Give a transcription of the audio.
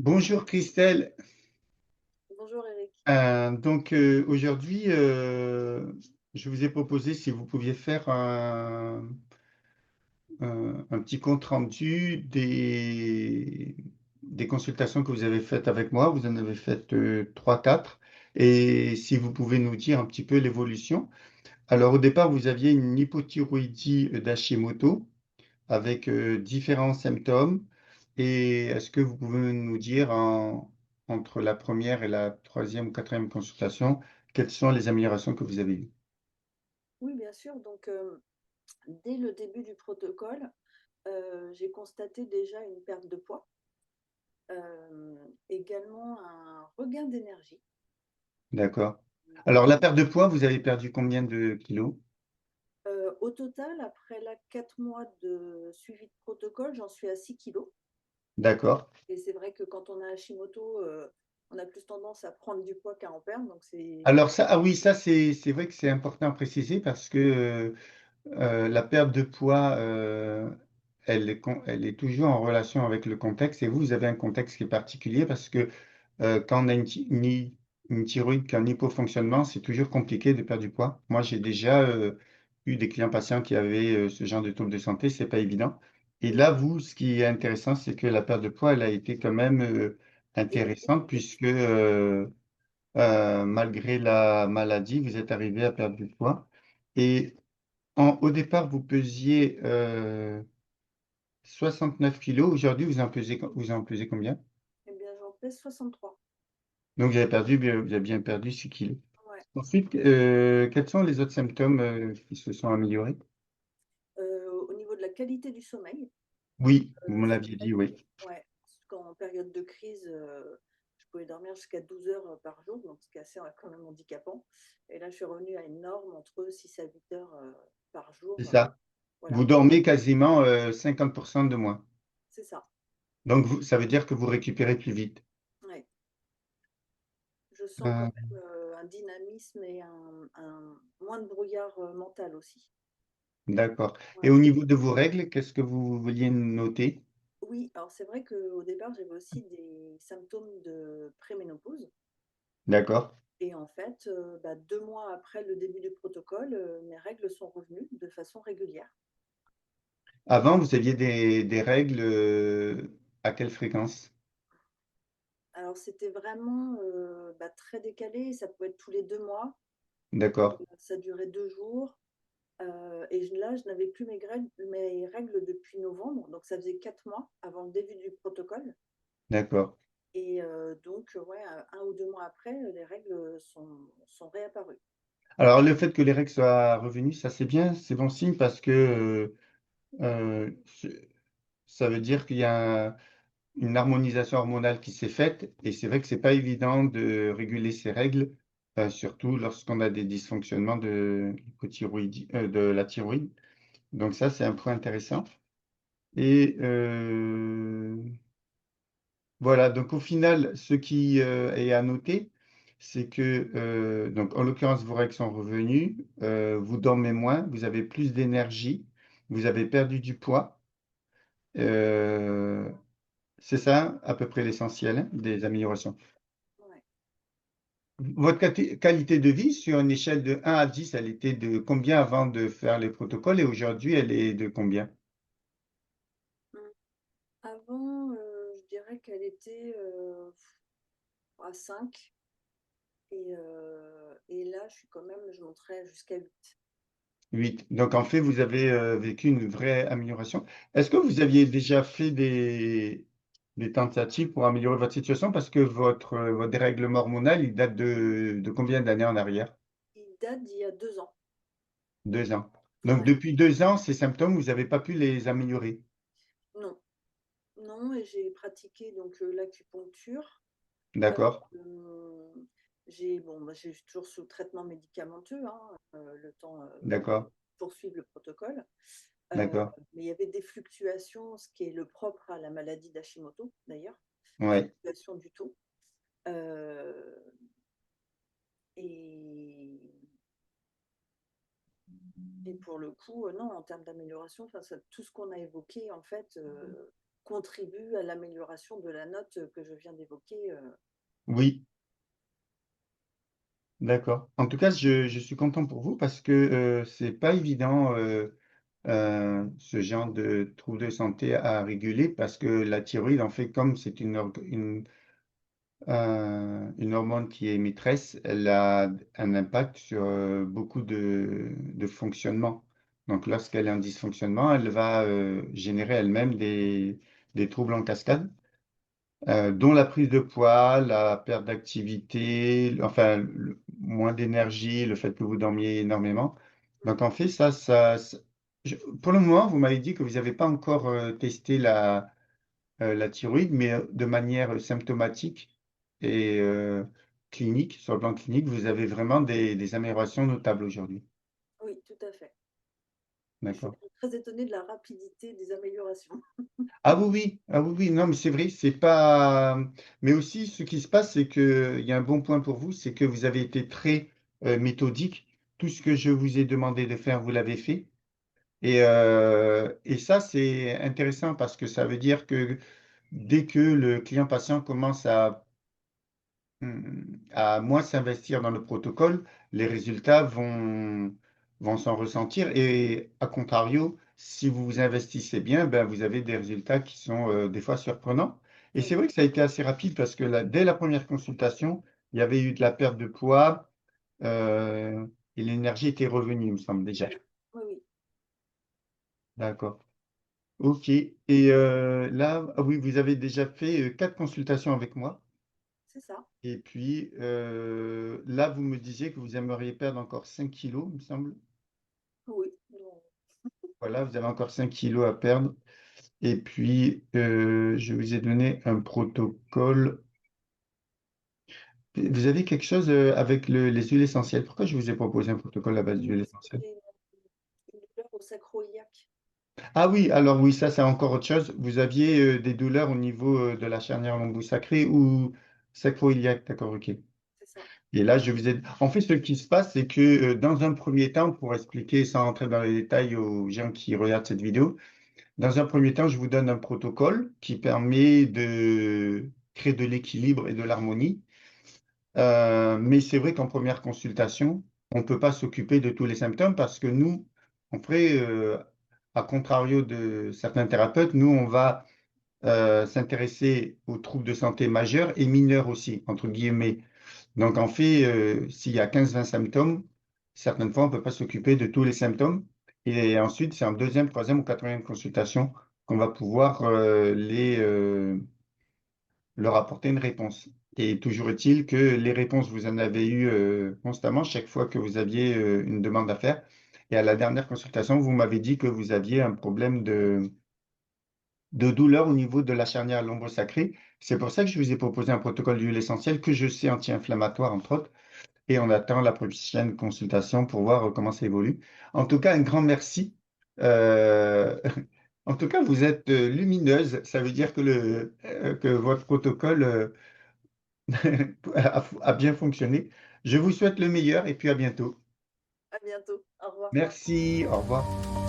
Bonjour Christelle. Bonjour Eric. Aujourd'hui, je vous ai proposé si vous pouviez faire un petit compte rendu des consultations que vous avez faites avec moi. Vous en avez fait 3-4. Et si vous pouvez nous dire un petit peu l'évolution. Alors au départ, vous aviez une hypothyroïdie d'Hashimoto avec différents symptômes. Et est-ce que vous pouvez nous dire entre la première et la troisième ou quatrième consultation, quelles sont les améliorations que vous avez eues? Oui, bien sûr. Dès le début du protocole, j'ai constaté déjà une perte de poids, également un regain d'énergie. D'accord. Alors la perte de poids, vous avez perdu combien de kilos? Au total, après 4 mois de suivi de protocole, j'en suis à 6 kilos. D'accord. Et c'est vrai que quand on a Hashimoto, on a plus tendance à prendre du poids qu'à en perdre. Alors ça, ah oui, ça c'est vrai que c'est important à préciser parce que la perte de poids, elle est toujours en relation avec le contexte et vous avez un contexte qui est particulier parce que quand on a une thyroïde qui a un hypofonctionnement, c'est toujours compliqué de perdre du poids. Moi, j'ai déjà eu des clients patients qui avaient ce genre de troubles de santé, c'est pas évident. Et Oui, là, vous, ce qui est intéressant, c'est que la perte de poids, elle a été quand même intéressante puisque malgré la maladie, vous êtes arrivé à perdre du poids. Et au départ, vous pesiez 69 kilos. Aujourd'hui, vous en pesez combien? eh bien, j'en pèse 63. Donc, vous avez bien perdu 6 kilos. Ouais. Ensuite, quels sont les autres symptômes qui se sont améliorés? Au niveau de la qualité du sommeil, Oui, vous me c'est l'aviez vrai dit, oui. que, ouais, qu'en période de crise, je pouvais dormir jusqu'à 12 heures par jour, donc ce qui est assez quand même handicapant. Et là, je suis revenue à une norme entre 6 à 8 heures par C'est jour. ça. Vous Voilà, dormez quasiment 50% de moins. c'est ça. Donc, ça veut dire que vous récupérez plus vite. Ouais. Je sens quand Euh, même un dynamisme et moins de brouillard mental aussi. d'accord. Et Ouais. au niveau de vos règles, qu'est-ce que vous vouliez noter? Oui, alors c'est vrai qu'au départ, j'avais aussi des symptômes de préménopause. D'accord. Et en fait, 2 mois après le début du protocole, mes règles sont revenues de façon régulière. Avant, vous aviez des règles à quelle fréquence? Alors c'était vraiment, très décalé, ça pouvait être tous les 2 mois, D'accord. ça durait 2 jours, et là, je n'avais plus mes règles depuis novembre, donc ça faisait 4 mois avant le début du protocole. D'accord. Et ouais, 1 ou 2 mois après, les règles sont réapparues. Alors, le fait que les règles soient revenues, ça c'est bien, c'est bon signe parce que ça veut dire qu'il y a une harmonisation hormonale qui s'est faite et c'est vrai que c'est pas évident de réguler ces règles, surtout lorsqu'on a des dysfonctionnements de la thyroïde. Donc ça, c'est un point intéressant. Et voilà, donc au final, ce qui est à noter, c'est que, donc en l'occurrence, vos règles sont revenues, vous dormez moins, vous avez plus d'énergie, vous avez perdu du poids. Euh, c'est ça à peu près l'essentiel hein, des améliorations. Ouais. Votre qualité de vie, sur une échelle de 1 à 10, elle était de combien avant de faire les protocoles et aujourd'hui, elle est de combien? Mmh. Avant, je dirais qu'elle était, à 5. Et là, je monterais jusqu'à 8. 8. Donc en fait, vous avez vécu une vraie amélioration. Est-ce que vous aviez déjà fait des tentatives pour améliorer votre situation? Parce que votre dérèglement hormonal, il date de combien d'années en arrière? Il date d'il y a 2 ans. 2 ans. Donc Ouais. depuis 2 ans, ces symptômes, vous n'avez pas pu les améliorer. Non, non, et j'ai pratiqué l'acupuncture. D'accord? J'ai toujours sous traitement médicamenteux, hein, le temps, de D'accord? poursuivre le protocole. D'accord? Mais il y avait des fluctuations, ce qui est le propre à la maladie d'Hashimoto d'ailleurs, Oui. fluctuations du taux. Heu et Et pour le coup, non, en termes d'amélioration, enfin, tout ce qu'on a évoqué, en fait, contribue à l'amélioration de la note que je viens d'évoquer. Oui, d'accord. En tout cas, je suis content pour vous parce que c'est pas évident ce genre de troubles de santé à réguler parce que la thyroïde, en fait, comme c'est une hormone qui est maîtresse, elle a un impact sur beaucoup de fonctionnements. Donc, lorsqu'elle est en dysfonctionnement, elle va générer elle-même des troubles en cascade, dont la prise de poids, la perte d'activité, enfin, moins d'énergie, le fait que vous dormiez énormément. Donc, en fait, pour le moment, vous m'avez dit que vous n'avez pas encore testé la thyroïde, mais de manière symptomatique et clinique, sur le plan clinique, vous avez vraiment des améliorations notables aujourd'hui. Oui, tout à fait. Et je suis D'accord. très étonnée de la rapidité des améliorations. Ah oui, oui, ah oui, oui, non, mais c'est vrai, c'est pas. Mais aussi, ce qui se passe, c'est que il y a un bon point pour vous, c'est que vous avez été très méthodique. Tout ce que je vous ai demandé de faire, vous l'avez fait. Et ça, c'est intéressant parce que ça veut dire que dès que le client patient commence à moins s'investir dans le protocole, les résultats vont s'en ressentir. Et à contrario, si vous vous investissez bien, ben, vous avez des résultats qui sont des fois surprenants. Et c'est Oui, vrai que ça a été assez rapide parce que dès la première consultation, il y avait eu de la perte de poids euh, et l'énergie était revenue, il me semble déjà. oui, oui, oui, D'accord. OK. Et là, ah oui, vous avez déjà fait 4 consultations avec moi. c'est ça. Et puis là, vous me disiez que vous aimeriez perdre encore 5 kilos, il me semble. Oui, non, Voilà, vous avez encore 5 kilos à perdre. Et puis, je vous ai donné un protocole. Vous avez quelque chose avec les huiles essentielles. Pourquoi je vous ai proposé un protocole à base d'huiles essentielles? c'était une douleur au sacro-iliaque. Ah oui, alors oui, ça c'est encore autre chose. Vous aviez des douleurs au niveau de la charnière lombo-sacrée ou sacro-iliaque, d'accord, ok. C'est ça. Et là, je vous ai... En fait, ce qui se passe, c'est que dans un premier temps, pour expliquer sans rentrer dans les détails aux gens qui regardent cette vidéo, dans un premier temps, je vous donne un protocole qui permet de créer de l'équilibre et de l'harmonie. Mais c'est vrai qu'en première consultation, on ne peut pas s'occuper de tous les symptômes parce que nous, on ferait, à contrario de certains thérapeutes, nous, on va s'intéresser aux troubles de santé majeurs et mineurs aussi, entre guillemets. Donc, en fait, s'il y a 15-20 symptômes, certaines fois, on ne peut pas s'occuper de tous les symptômes. Et ensuite, c'est en deuxième, troisième ou quatrième consultation qu'on va pouvoir leur apporter une réponse. Et toujours est-il que les réponses, vous en avez eu constamment chaque fois que vous aviez une demande à faire. Et à la dernière consultation, vous m'avez dit que vous aviez un problème de douleur au niveau de la charnière lombo-sacrée. C'est pour ça que je vous ai proposé un protocole d'huile essentielle que je sais anti-inflammatoire, entre autres. Et on attend la prochaine consultation pour voir comment ça évolue. En tout cas, un grand merci. Euh, En tout cas, vous êtes lumineuse. Ça veut dire que votre protocole a bien fonctionné. Je vous souhaite le meilleur et puis à bientôt. À bientôt. Au revoir. Merci. Au revoir.